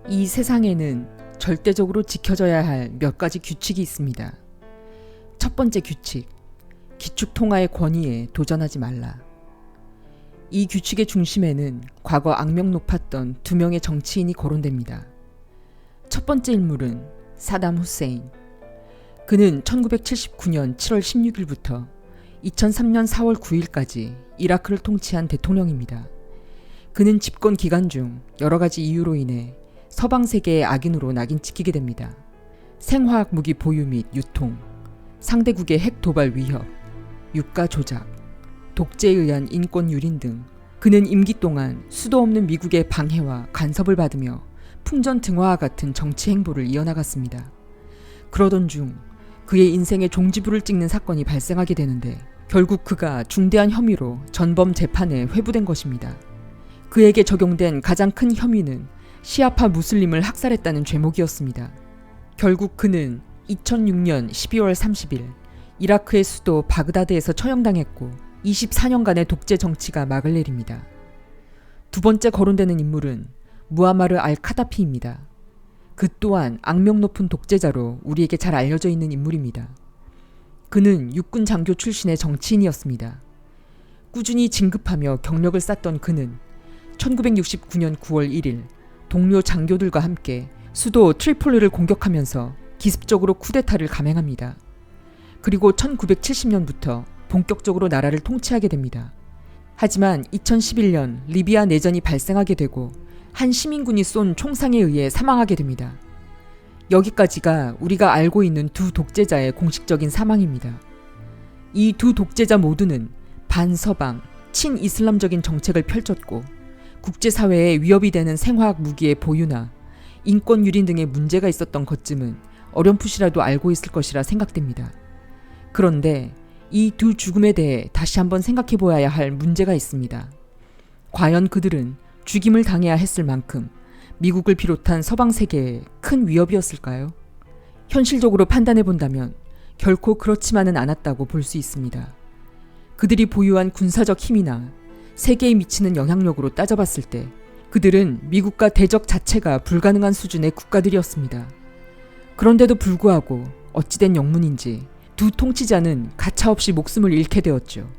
이 세상에는 절대적으로 지켜져야 할 몇 가지 규칙이 있습니다. 첫 번째 규칙, 기축 통화의 권위에 도전하지 말라. 이 규칙의 중심에는 과거 악명 높았던 두 명의 정치인이 거론됩니다. 첫 번째 인물은 사담 후세인. 그는 1979년 7월 16일부터 2003년 4월 9일까지 이라크를 통치한 대통령입니다. 그는 집권 기간 중 여러 가지 이유로 인해 서방 세계의 악인으로 낙인 찍히게 됩니다. 생화학 무기 보유 및 유통, 상대국의 핵 도발 위협, 유가 조작, 독재에 의한 인권 유린 등 그는 임기 동안 수도 없는 미국의 방해와 간섭을 받으며 풍전 등화와 같은 정치 행보를 이어나갔습니다. 그러던 중 그의 인생의 종지부를 찍는 사건이 발생하게 되는데 결국 그가 중대한 혐의로 전범 재판에 회부된 것입니다. 그에게 적용된 가장 큰 혐의는 시아파 무슬림을 학살했다는 죄목이었습니다. 결국 그는 2006년 12월 30일 이라크의 수도 바그다드에서 처형당했고 24년간의 독재 정치가 막을 내립니다. 두 번째 거론되는 인물은 무아마르 알 카다피입니다. 그 또한 악명 높은 독재자로 우리에게 잘 알려져 있는 인물입니다. 그는 육군 장교 출신의 정치인이었습니다. 꾸준히 진급하며 경력을 쌓던 그는 1969년 9월 1일 동료 장교들과 함께 수도 트리폴리를 공격하면서 기습적으로 쿠데타를 감행합니다. 그리고 1970년부터 본격적으로 나라를 통치하게 됩니다. 하지만 2011년 리비아 내전이 발생하게 되고 한 시민군이 쏜 총상에 의해 사망하게 됩니다. 여기까지가 우리가 알고 있는 두 독재자의 공식적인 사망입니다. 이 두 독재자 모두는 반서방, 친이슬람적인 정책을 펼쳤고 국제사회에 위협이 되는 생화학 무기의 보유나 인권 유린 등의 문제가 있었던 것쯤은 어렴풋이라도 알고 있을 것이라 생각됩니다. 그런데 이 두 죽음에 대해 다시 한번 생각해 보아야 할 문제가 있습니다. 과연 그들은 죽임을 당해야 했을 만큼 미국을 비롯한 서방 세계에 큰 위협이었을까요? 현실적으로 판단해 본다면 결코 그렇지만은 않았다고 볼 수 있습니다. 그들이 보유한 군사적 힘이나 세계에 미치는 영향력으로 따져봤을 때 그들은 미국과 대적 자체가 불가능한 수준의 국가들이었습니다. 그런데도 불구하고 어찌된 영문인지 두 통치자는 가차없이 목숨을 잃게 되었죠.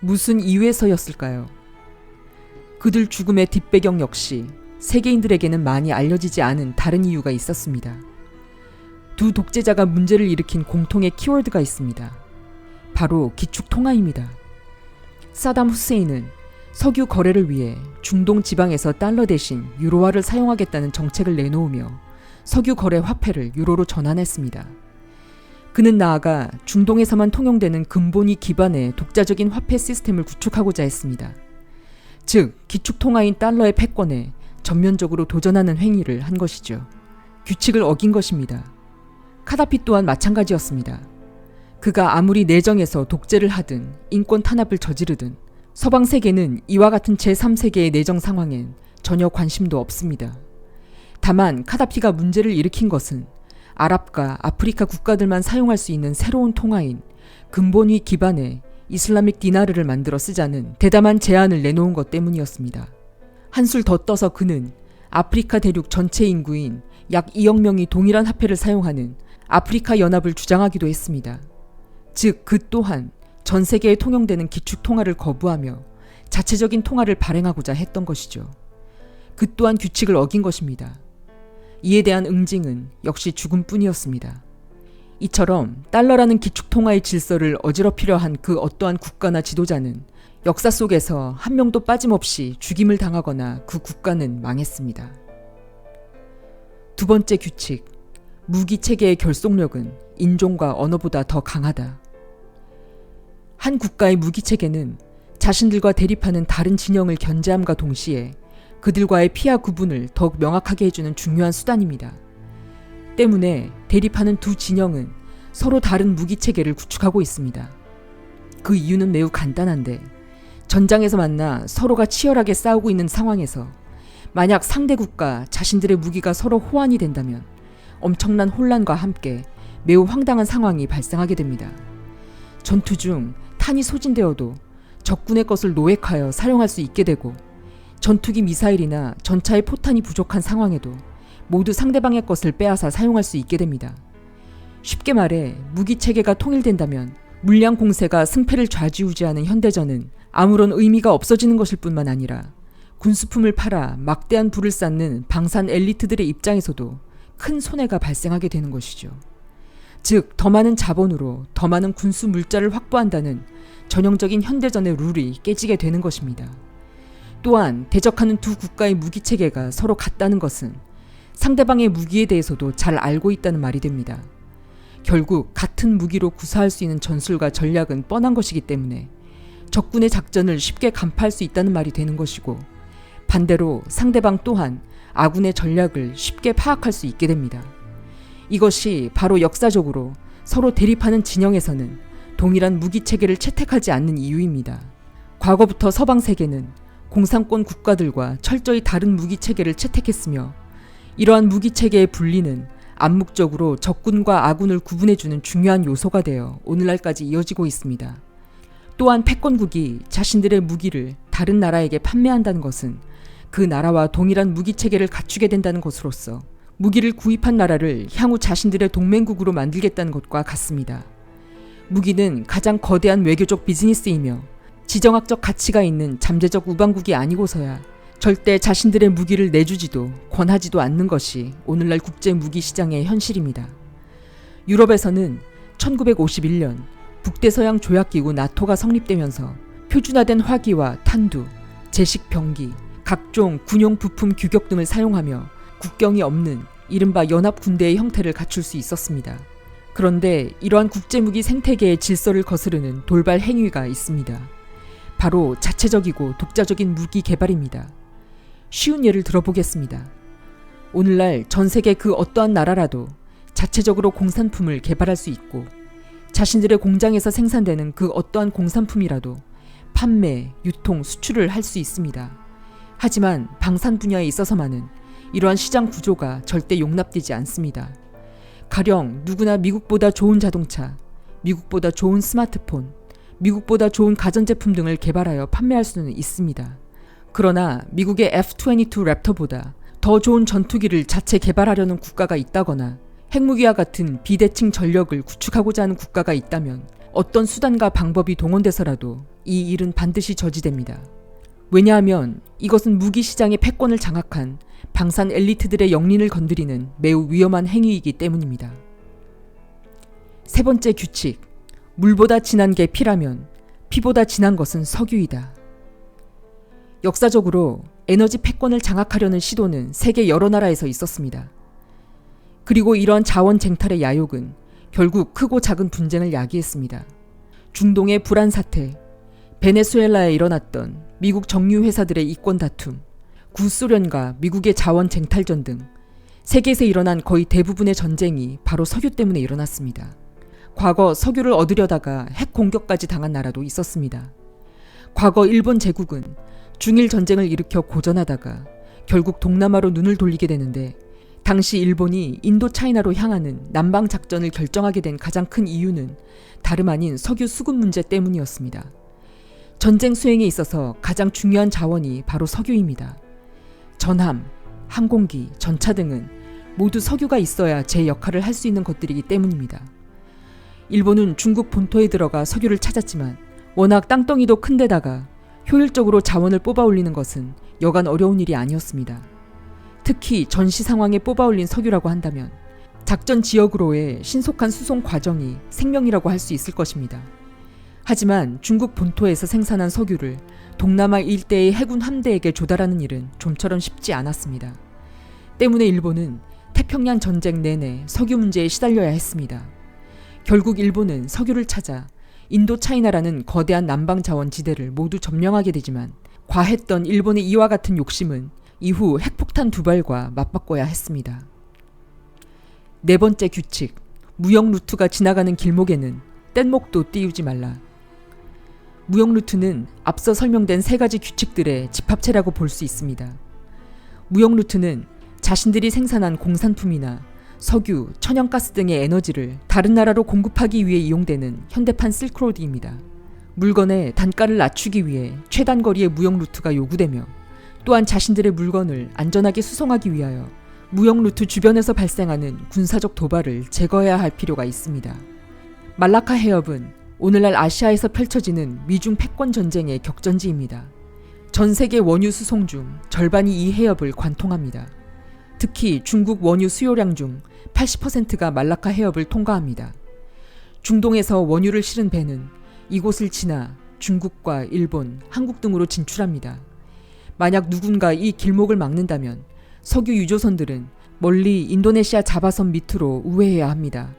무슨 이유에서였을까요? 그들 죽음의 뒷배경 역시 세계인들에게는 많이 알려지지 않은 다른 이유가 있었습니다. 두 독재자가 문제를 일으킨 공통의 키워드가 있습니다. 바로 기축 통화입니다. 사담 후세인은 석유 거래를 위해 중동 지방에서 달러 대신 유로화를 사용하겠다는 정책을 내놓으며 석유 거래 화폐를 유로로 전환했습니다. 그는 나아가 중동에서만 통용되는 근본위 기반의 독자적인 화폐 시스템을 구축하고자 했습니다. 즉, 기축 통화인 달러의 패권에 전면적으로 도전하는 행위를 한 것이죠. 규칙을 어긴 것입니다. 카다피 또한 마찬가지였습니다. 그가 아무리 내정에서 독재를 하든 인권 탄압을 저지르든 서방 세계는 이와 같은 제3세계의 내정 상황엔 전혀 관심도 없습니다. 다만 카다피가 문제를 일으킨 것은 아랍과 아프리카 국가들만 사용할 수 있는 새로운 통화인 근본위 기반의 이슬라믹 디나르를 만들어 쓰자는 대담한 제안을 내놓은 것 때문이었습니다. 한술 더 떠서 그는 아프리카 대륙 전체 인구인 약 2억 명이 동일한 화폐를 사용하는 아프리카 연합을 주장하기도 했습니다. 즉, 그 또한 전 세계에 통용되는 기축 통화를 거부하며 자체적인 통화를 발행하고자 했던 것이죠. 그 또한 규칙을 어긴 것입니다. 이에 대한 응징은 역시 죽음뿐이었습니다. 이처럼 달러라는 기축 통화의 질서를 어지럽히려 한 그 어떠한 국가나 지도자는 역사 속에서 한 명도 빠짐없이 죽임을 당하거나 그 국가는 망했습니다. 두 번째 규칙, 무기 체계의 결속력은 인종과 언어보다 더 강하다. 한 국가의 무기 체계는 자신들과 대립하는 다른 진영을 견제함과 동시에 그들과의 피하 구분을 더욱 명확하게 해주는 중요한 수단입니다. 때문에 대립하는 두 진영은 서로 다른 무기 체계를 구축하고 있습니다. 그 이유는 매우 간단한데 전장에서 만나 서로가 치열하게 싸우고 있는 상황에서 만약 상대국과 자신들의 무기가 서로 호환이 된다면 엄청난 혼란과 함께 매우 황당한 상황이 발생하게 됩니다. 전투 중 탄이 소진되어도 적군의 것을 노획하여 사용할 수 있게 되고, 전투기 미사일이나 전차의 포탄이 부족한 상황에도 모두 상대방의 것을 빼앗아 사용할 수 있게 됩니다. 쉽게 말해 무기 체계가 통일된다면 물량 공세가 승패를 좌지우지하는 현대전은 아무런 의미가 없어지는 것일 뿐만 아니라 군수품을 팔아 막대한 부를 쌓는 방산 엘리트들의 입장에서도 큰 손해가 발생하게 되는 것이죠. 즉, 더 많은 자본으로 더 많은 군수 물자를 확보한다는 전형적인 현대전의 룰이 깨지게 되는 것입니다. 또한 대적하는 두 국가의 무기 체계가 서로 같다는 것은 상대방의 무기에 대해서도 잘 알고 있다는 말이 됩니다. 결국 같은 무기로 구사할 수 있는 전술과 전략은 뻔한 것이기 때문에 적군의 작전을 쉽게 간파할 수 있다는 말이 되는 것이고, 반대로 상대방 또한 아군의 전략을 쉽게 파악할 수 있게 됩니다. 이것이 바로 역사적으로 서로 대립하는 진영에서는 동일한 무기 체계를 채택하지 않는 이유입니다. 과거부터 서방 세계는 공산권 국가들과 철저히 다른 무기 체계를 채택했으며, 이러한 무기 체계의 분리는 암묵적으로 적군과 아군을 구분해주는 중요한 요소가 되어 오늘날까지 이어지고 있습니다. 또한 패권국이 자신들의 무기를 다른 나라에게 판매한다는 것은 그 나라와 동일한 무기 체계를 갖추게 된다는 것으로서 무기를 구입한 나라를 향후 자신들의 동맹국으로 만들겠다는 것과 같습니다. 무기는 가장 거대한 외교적 비즈니스이며 지정학적 가치가 있는 잠재적 우방국이 아니고서야 절대 자신들의 무기를 내주지도 권하지도 않는 것이 오늘날 국제 무기 시장의 현실입니다. 유럽에서는 1951년 북대서양 조약기구 나토가 성립되면서 표준화된 화기와 탄두, 제식 병기, 각종 군용 부품 규격 등을 사용하며 국경이 없는 이른바 연합군대의 형태를 갖출 수 있었습니다. 그런데 이러한 국제무기 생태계의 질서를 거스르는 돌발 행위가 있습니다. 바로 자체적이고 독자적인 무기 개발입니다. 쉬운 예를 들어보겠습니다. 오늘날 전 세계 그 어떠한 나라라도 자체적으로 공산품을 개발할 수 있고, 자신들의 공장에서 생산되는 그 어떠한 공산품이라도 판매, 유통, 수출을 할 수 있습니다. 하지만 방산 분야에 있어서만은 이러한 시장 구조가 절대 용납되지 않습니다. 가령 누구나 미국보다 좋은 자동차, 미국보다 좋은 스마트폰, 미국보다 좋은 가전제품 등을 개발하여 판매할 수는 있습니다. 그러나 미국의 F-22 랩터보다 더 좋은 전투기를 자체 개발하려는 국가가 있다거나 핵무기와 같은 비대칭 전력을 구축하고자 하는 국가가 있다면 어떤 수단과 방법이 동원돼서라도 이 일은 반드시 저지됩니다. 왜냐하면 이것은 무기 시장의 패권을 장악한 방산 엘리트들의 영린을 건드리는 매우 위험한 행위이기 때문입니다. 세 번째 규칙, 물보다 진한 게 피라면 피보다 진한 것은 석유이다. 역사적으로 에너지 패권을 장악하려는 시도는 세계 여러 나라에서 있었습니다. 그리고 이러한 자원 쟁탈의 야욕은 결국 크고 작은 분쟁을 야기했습니다. 중동의 불안 사태, 베네수엘라에 일어났던 미국 정유 회사들의 이권 다툼, 구소련과 미국의 자원 쟁탈전 등 세계에서 일어난 거의 대부분의 전쟁이 바로 석유 때문에 일어났습니다. 과거 석유를 얻으려다가 핵 공격까지 당한 나라도 있었습니다. 과거 일본 제국은 중일 전쟁을 일으켜 고전하다가 결국 동남아로 눈을 돌리게 되는데, 당시 일본이 인도 차이나로 향하는 남방 작전을 결정하게 된 가장 큰 이유는 다름 아닌 석유 수급 문제 때문이었습니다. 전쟁 수행에 있어서 가장 중요한 자원이 바로 석유입니다. 전함, 항공기, 전차 등은 모두 석유가 있어야 제 역할을 할 수 있는 것들이기 때문입니다. 일본은 중국 본토에 들어가 석유를 찾았지만 워낙 땅덩이도 큰 데다가 효율적으로 자원을 뽑아 올리는 것은 여간 어려운 일이 아니었습니다. 특히 전시 상황에 뽑아 올린 석유라고 한다면 작전 지역으로의 신속한 수송 과정이 생명이라고 할 수 있을 것입니다. 하지만 중국 본토에서 생산한 석유를 동남아 일대의 해군 함대에게 조달하는 일은 좀처럼 쉽지 않았습니다. 때문에 일본은 태평양 전쟁 내내 석유 문제에 시달려야 했습니다. 결국 일본은 석유를 찾아 인도 차이나라는 거대한 남방 자원 지대를 모두 점령하게 되지만, 과했던 일본의 이와 같은 욕심은 이후 핵폭탄 2발과 맞바꿔야 했습니다. 네 번째 규칙, 무역 루트가 지나가는 길목에는 뗏목도 띄우지 말라. 무역 루트는 앞서 설명된 세 가지 규칙들의 집합체라고 볼 수 있습니다. 무역 루트는 자신들이 생산한 공산품이나 석유, 천연가스 등의 에너지를 다른 나라로 공급하기 위해 이용되는 현대판 실크로드입니다. 물건의 단가를 낮추기 위해 최단거리의 무역 루트가 요구되며 또한 자신들의 물건을 안전하게 수송하기 위하여 무역 루트 주변에서 발생하는 군사적 도발을 제거해야 할 필요가 있습니다. 말라카 해협은 오늘날 아시아에서 펼쳐지는 미중 패권 전쟁의 격전지입니다. 전 세계 원유 수송 중 절반이 이 해협을 관통합니다. 특히 중국 원유 수요량 중 80%가 말라카 해협을 통과합니다. 중동에서 원유를 실은 배는 이곳을 지나 중국과 일본, 한국 등으로 진출합니다. 만약 누군가 이 길목을 막는다면 석유 유조선들은 멀리 인도네시아 자바섬 밑으로 우회해야 합니다.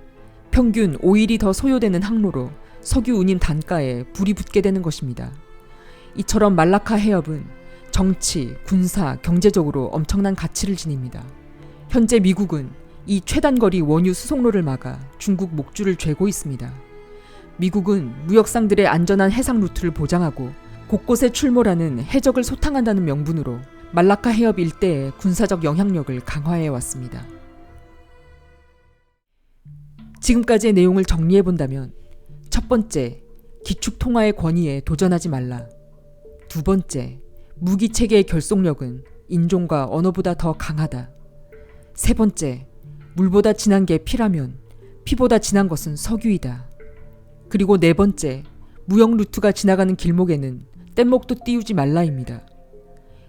평균 5일이 더 소요되는 항로로 석유 운임 단가에 불이 붙게 되는 것입니다. 이처럼 말라카 해협은 정치, 군사, 경제적으로 엄청난 가치를 지닙니다. 현재 미국은 이 최단거리 원유 수송로를 막아 중국 목줄을 죄고 있습니다. 미국은 무역상들의 안전한 해상 루트를 보장하고 곳곳에 출몰하는 해적을 소탕한다는 명분으로 말라카 해협 일대의 군사적 영향력을 강화해 왔습니다. 지금까지의 내용을 정리해 본다면 첫 번째, 기축 통화의 권위에 도전하지 말라. 두 번째, 무기 체계의 결속력은 인종과 언어보다 더 강하다. 세 번째, 물보다 진한 게 피라면 피보다 진한 것은 석유이다. 그리고 네 번째, 무역 루트가 지나가는 길목에는 뗏목도 띄우지 말라입니다.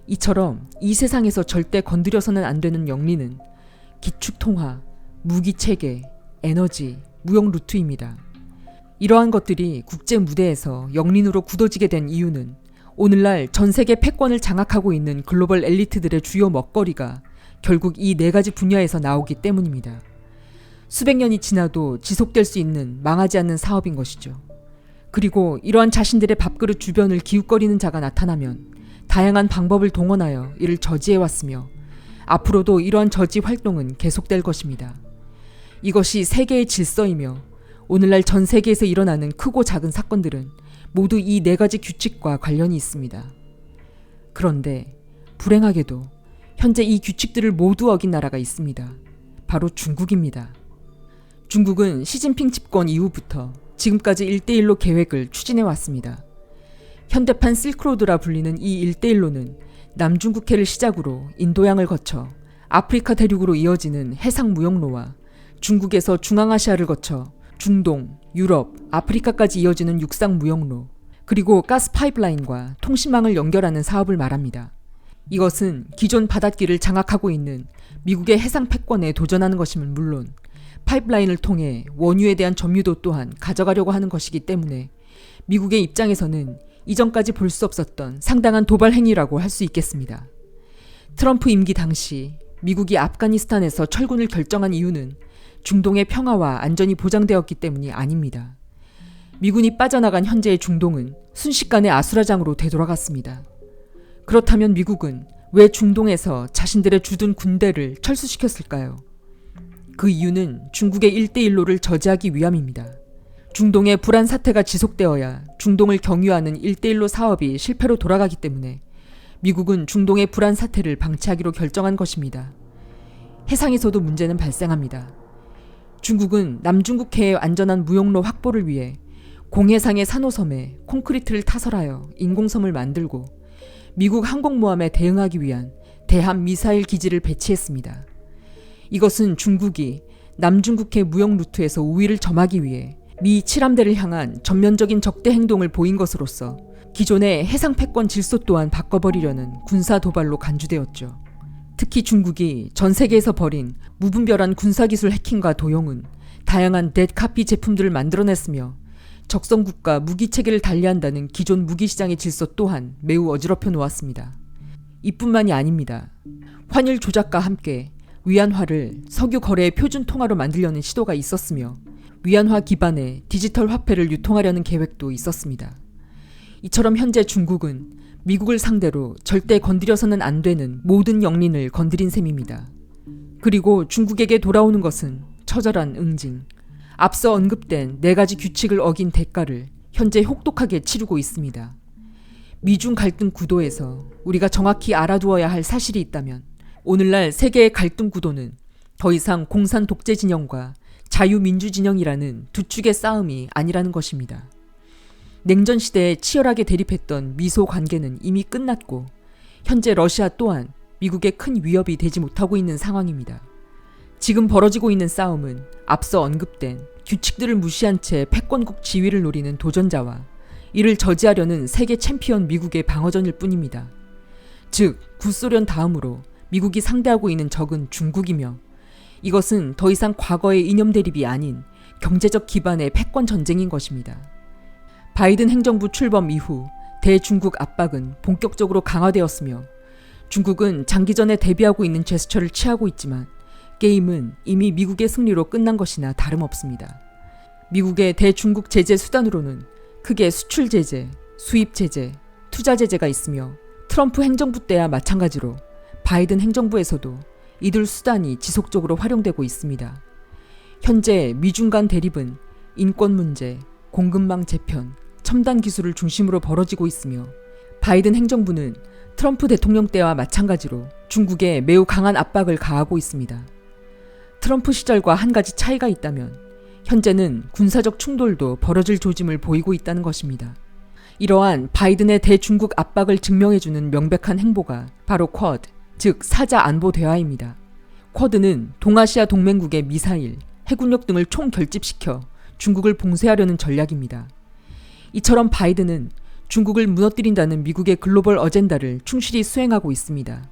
이처럼 이 세상에서 절대 건드려서는 안 되는 영리는 기축 통화, 무기 체계, 에너지, 무역 루트입니다. 이러한 것들이 국제 무대에서 영린으로 굳어지게 된 이유는 오늘날 전 세계 패권을 장악하고 있는 글로벌 엘리트들의 주요 먹거리가 결국 이 네 가지 분야에서 나오기 때문입니다. 수백 년이 지나도 지속될 수 있는 망하지 않는 사업인 것이죠. 그리고 이러한 자신들의 밥그릇 주변을 기웃거리는 자가 나타나면 다양한 방법을 동원하여 이를 저지해왔으며 앞으로도 이러한 저지 활동은 계속될 것입니다. 이것이 세계의 질서이며 오늘날 전 세계에서 일어나는 크고 작은 사건들은 모두 이 네 가지 규칙과 관련이 있습니다. 그런데 불행하게도 현재 이 규칙들을 모두 어긴 나라가 있습니다. 바로 중국입니다. 중국은 시진핑 집권 이후부터 지금까지 1대1로 계획을 추진해 왔습니다. 현대판 실크로드라 불리는 이 1대1로는 남중국해를 시작으로 인도양을 거쳐 아프리카 대륙으로 이어지는 해상 무역로와 중국에서 중앙아시아를 거쳐 중동, 유럽, 아프리카까지 이어지는 육상 무역로, 그리고 가스 파이프라인과 통신망을 연결하는 사업을 말합니다. 이것은 기존 바닷길을 장악하고 있는 미국의 해상 패권에 도전하는 것임을 물론 파이프라인을 통해 원유에 대한 점유도 또한 가져가려고 하는 것이기 때문에 미국의 입장에서는 이전까지 볼 수 없었던 상당한 도발 행위라고 할 수 있겠습니다. 트럼프 임기 당시 미국이 아프가니스탄에서 철군을 결정한 이유는 중동의 평화와 안전이 보장되었기 때문이 아닙니다. 미군이 빠져나간 현재의 중동은 순식간에 아수라장으로 되돌아갔습니다. 그렇다면 미국은 왜 중동에서 자신들의 주둔 군대를 철수시켰을까요? 그 이유는 중국의 1대1로를 저지하기 위함입니다. 중동의 불안 사태가 지속되어야 중동을 경유하는 1대1로 사업이 실패로 돌아가기 때문에 미국은 중동의 불안 사태를 방치하기로 결정한 것입니다. 해상에서도 문제는 발생합니다. 중국은 남중국해의 안전한 무역로 확보를 위해 공해상의 산호섬에 콘크리트를 타설하여 인공섬을 만들고 미국 항공모함에 대응하기 위한 대함 미사일 기지를 배치했습니다. 이것은 중국이 남중국해 무역 루트에서 우위를 점하기 위해 미 칠함대를 향한 전면적인 적대 행동을 보인 것으로서 기존의 해상 패권 질서 또한 바꿔버리려는 군사 도발로 간주되었죠. 특히 중국이 전 세계에서 벌인 무분별한 군사기술 해킹과 도용은 다양한 넷카피 제품들을 만들어냈으며 적성국가 무기체계를 달리한다는 기존 무기시장의 질서 또한 매우 어지럽혀 놓았습니다. 이뿐만이 아닙니다. 환율 조작과 함께 위안화를 석유 거래의 표준 통화로 만들려는 시도가 있었으며 위안화 기반의 디지털 화폐를 유통하려는 계획도 있었습니다. 이처럼 현재 중국은 미국을 상대로 절대 건드려서는 안 되는 모든 영린을 건드린 셈입니다. 그리고 중국에게 돌아오는 것은 처절한 응징, 앞서 언급된 네 가지 규칙을 어긴 대가를 현재 혹독하게 치르고 있습니다. 미중 갈등 구도에서 우리가 정확히 알아두어야 할 사실이 있다면 오늘날 세계의 갈등 구도는 더 이상 공산 독재 진영과 자유민주 진영이라는 두 축의 싸움이 아니라는 것입니다. 냉전 시대에 치열하게 대립했던 미소 관계는 이미 끝났고 현재 러시아 또한 미국의 큰 위협이 되지 못하고 있는 상황입니다. 지금 벌어지고 있는 싸움은 앞서 언급된 규칙들을 무시한 채 패권국 지위를 노리는 도전자와 이를 저지하려는 세계 챔피언 미국의 방어전일 뿐입니다. 즉, 구소련 다음으로 미국이 상대하고 있는 적은 중국이며 이것은 더 이상 과거의 이념 대립이 아닌 경제적 기반의 패권 전쟁인 것입니다. 바이든 행정부 출범 이후 대중국 압박은 본격적으로 강화되었으며 중국은 장기전에 대비하고 있는 제스처를 취하고 있지만 게임은 이미 미국의 승리로 끝난 것이나 다름없습니다. 미국의 대중국 제재 수단으로는 크게 수출 제재, 수입 제재, 투자 제재가 있으며 트럼프 행정부 때와 마찬가지로 바이든 행정부에서도 이들 수단이 지속적으로 활용되고 있습니다. 현재 미중 간 대립은 인권 문제, 공급망 재편, 첨단 기술을 중심으로 벌어지고 있으며 바이든 행정부는 트럼프 대통령 때와 마찬가지로 중국에 매우 강한 압박을 가하고 있습니다. 트럼프 시절과 한 가지 차이가 있다면 현재는 군사적 충돌도 벌어질 조짐을 보이고 있다는 것입니다. 이러한 바이든의 대중국 압박을 증명해주는 명백한 행보가 바로 쿼드, 즉 사자 안보 대화입니다. 쿼드는 동아시아 동맹국의 미사일, 해군력 등을 총결집시켜 중국을 봉쇄하려는 전략입니다. 이처럼 바이든은 중국을 무너뜨린다는 미국의 글로벌 어젠다를 충실히 수행하고 있습니다.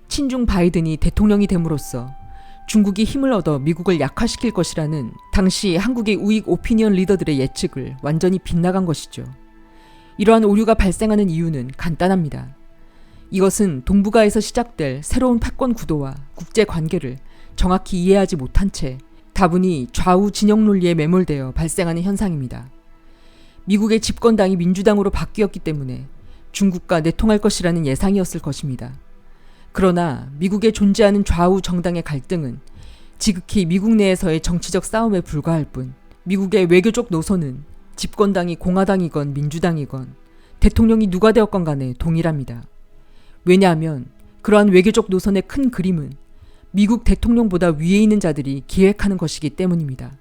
친중 바이든이 대통령이 됨으로써 중국이 힘을 얻어 미국을 약화시킬 것이라는 당시 한국의 우익 오피니언 리더들의 예측을 완전히 빗나간 것이죠. 이러한 오류가 발생하는 이유는 간단합니다. 이것은 동북아에서 시작될 새로운 패권 구도와 국제 관계를 정확히 이해하지 못한 채 다분히 좌우 진영 논리에 매몰되어 발생하는 현상입니다. 미국의 집권당이 민주당으로 바뀌었기 때문에 중국과 내통할 것이라는 예상이었을 것입니다. 그러나 미국에 존재하는 좌우 정당의 갈등은 지극히 미국 내에서의 정치적 싸움에 불과할 뿐 미국의 외교적 노선은 집권당이 공화당이건 민주당이건 대통령이 누가 되었건 간에 동일합니다. 왜냐하면 그러한 외교적 노선의 큰 그림은 미국 대통령보다 위에 있는 자들이 기획하는 것이기 때문입니다.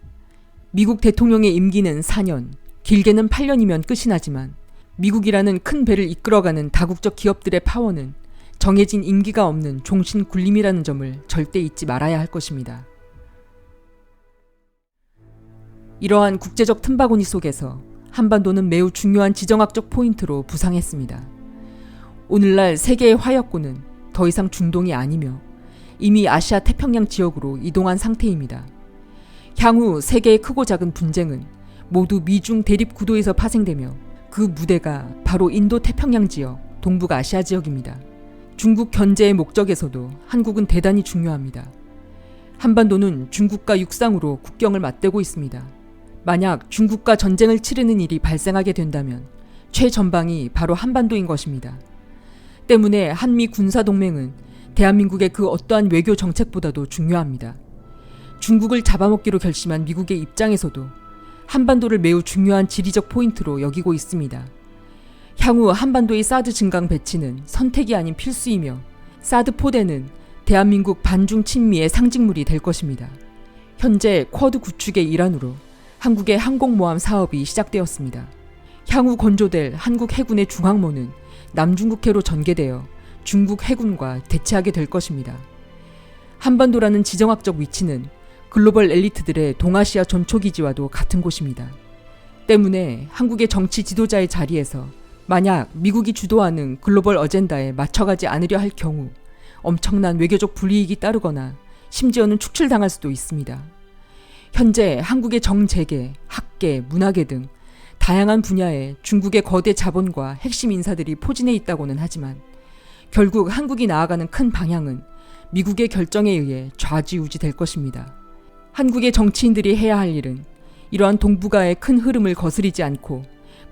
미국 대통령의 임기는 4년, 길게는 8년이면 끝이 나지만 미국이라는 큰 배를 이끌어가는 다국적 기업들의 파워는 정해진 임기가 없는 종신 굴림이라는 점을 절대 잊지 말아야 할 것입니다. 이러한 국제적 틈바구니 속에서 한반도는 매우 중요한 지정학적 포인트로 부상했습니다. 오늘날 세계의 화약고는 더 이상 중동이 아니며 이미 아시아 태평양 지역으로 이동한 상태입니다. 향후 세계의 크고 작은 분쟁은 모두 미중 대립 구도에서 파생되며 그 무대가 바로 인도 태평양 지역, 동북아시아 지역입니다. 중국 견제의 목적에서도 한국은 대단히 중요합니다. 한반도는 중국과 육상으로 국경을 맞대고 있습니다. 만약 중국과 전쟁을 치르는 일이 발생하게 된다면 최전방이 바로 한반도인 것입니다. 때문에 한미 군사동맹은 대한민국의 그 어떠한 외교 정책보다도 중요합니다. 중국을 잡아먹기로 결심한 미국의 입장에서도 한반도를 매우 중요한 지리적 포인트로 여기고 있습니다. 향후 한반도의 사드 증강 배치는 선택이 아닌 필수이며 사드 포대는 대한민국 반중 친미의 상징물이 될 것입니다. 현재 쿼드 구축의 일환으로 한국의 항공모함 사업이 시작되었습니다. 향후 건조될 한국 해군의 중항모는 남중국해로 전개되어 중국 해군과 대치하게 될 것입니다. 한반도라는 지정학적 위치는 글로벌 엘리트들의 동아시아 전초기지와도 같은 곳입니다. 때문에 한국의 정치 지도자의 자리에서 만약 미국이 주도하는 글로벌 어젠다에 맞춰가지 않으려 할 경우 엄청난 외교적 불이익이 따르거나 심지어는 축출당할 수도 있습니다. 현재 한국의 정재계, 학계, 문화계 등 다양한 분야에 중국의 거대 자본과 핵심 인사들이 포진해 있다고는 하지만 결국 한국이 나아가는 큰 방향은 미국의 결정에 의해 좌지우지 될 것입니다. 한국의 정치인들이 해야 할 일은 이러한 동북아의 큰 흐름을 거스르지 않고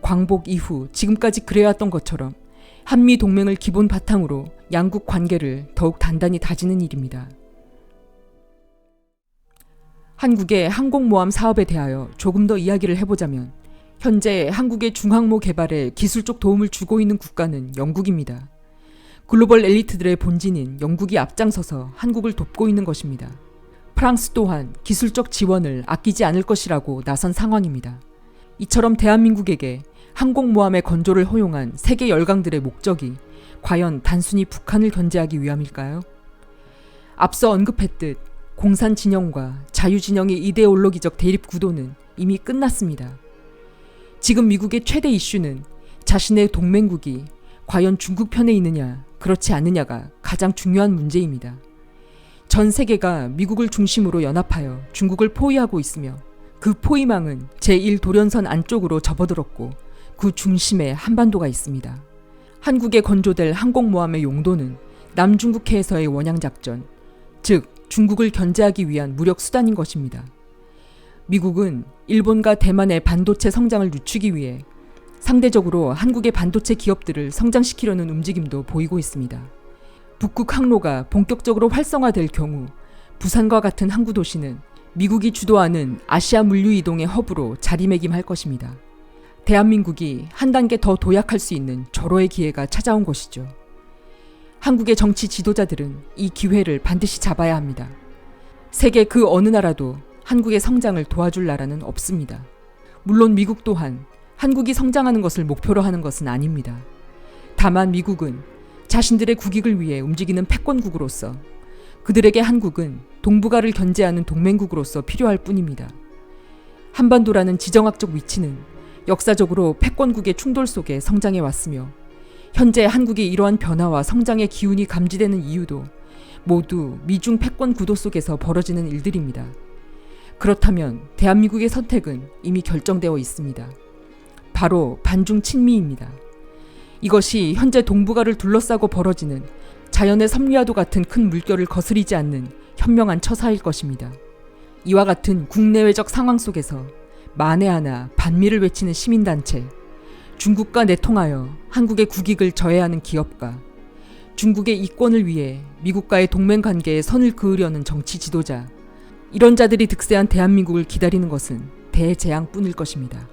광복 이후 지금까지 그래왔던 것처럼 한미 동맹을 기본 바탕으로 양국 관계를 더욱 단단히 다지는 일입니다. 한국의 항공모함 사업에 대하여 조금 더 이야기를 해보자면 현재 한국의 중항모 개발에 기술적 도움을 주고 있는 국가는 영국입니다. 글로벌 엘리트들의 본진인 영국이 앞장서서 한국을 돕고 있는 것입니다. 프랑스 또한 기술적 지원을 아끼지 않을 것이라고 나선 상황입니다. 이처럼 대한민국에게 항공모함의 건조를 허용한 세계 열강들의 목적이 과연 단순히 북한을 견제하기 위함일까요? 앞서 언급했듯 공산 진영과 자유 진영의 이데올로기적 대립 구도는 이미 끝났습니다. 지금 미국의 최대 이슈는 자신의 동맹국이 과연 중국 편에 있느냐, 그렇지 않느냐가 가장 중요한 문제입니다. 전 세계가 미국을 중심으로 연합하여 중국을 포위하고 있으며 그 포위망은 제1도련선 안쪽으로 접어들었고 그 중심에 한반도가 있습니다. 한국에 건조될 항공모함의 용도는 남중국해에서의 원양작전, 즉 중국을 견제하기 위한 무력 수단인 것입니다. 미국은 일본과 대만의 반도체 성장을 늦추기 위해 상대적으로 한국의 반도체 기업들을 성장시키려는 움직임도 보이고 있습니다. 북극 항로가 본격적으로 활성화될 경우 부산과 같은 항구 도시는 미국이 주도하는 아시아 물류 이동의 허브로 자리매김할 것입니다. 대한민국이 한 단계 더 도약할 수 있는 절호의 기회가 찾아온 것이죠. 한국의 정치 지도자들은 이 기회를 반드시 잡아야 합니다. 세계 그 어느 나라도 한국의 성장을 도와줄 나라는 없습니다. 물론 미국 또한 한국이 성장하는 것을 목표로 하는 것은 아닙니다. 다만 미국은 자신들의 국익을 위해 움직이는 패권국으로서 그들에게 한국은 동북아를 견제하는 동맹국으로서 필요할 뿐입니다. 한반도라는 지정학적 위치는 역사적으로 패권국의 충돌 속에 성장해 왔으며 현재 한국이 이러한 변화와 성장의 기운이 감지되는 이유도 모두 미중 패권 구도 속에서 벌어지는 일들입니다. 그렇다면 대한민국의 선택은 이미 결정되어 있습니다. 바로 반중 친미입니다. 이것이 현재 동북아를 둘러싸고 벌어지는 자연의 섭리와도 같은 큰 물결을 거스리지 않는 현명한 처사일 것입니다. 이와 같은 국내외적 상황 속에서 만에 하나 반미를 외치는 시민단체, 중국과 내통하여 한국의 국익을 저해하는 기업가, 중국의 이권을 위해 미국과의 동맹관계에 선을 그으려는 정치 지도자, 이런 자들이 득세한 대한민국을 기다리는 것은 대재앙뿐일 것입니다.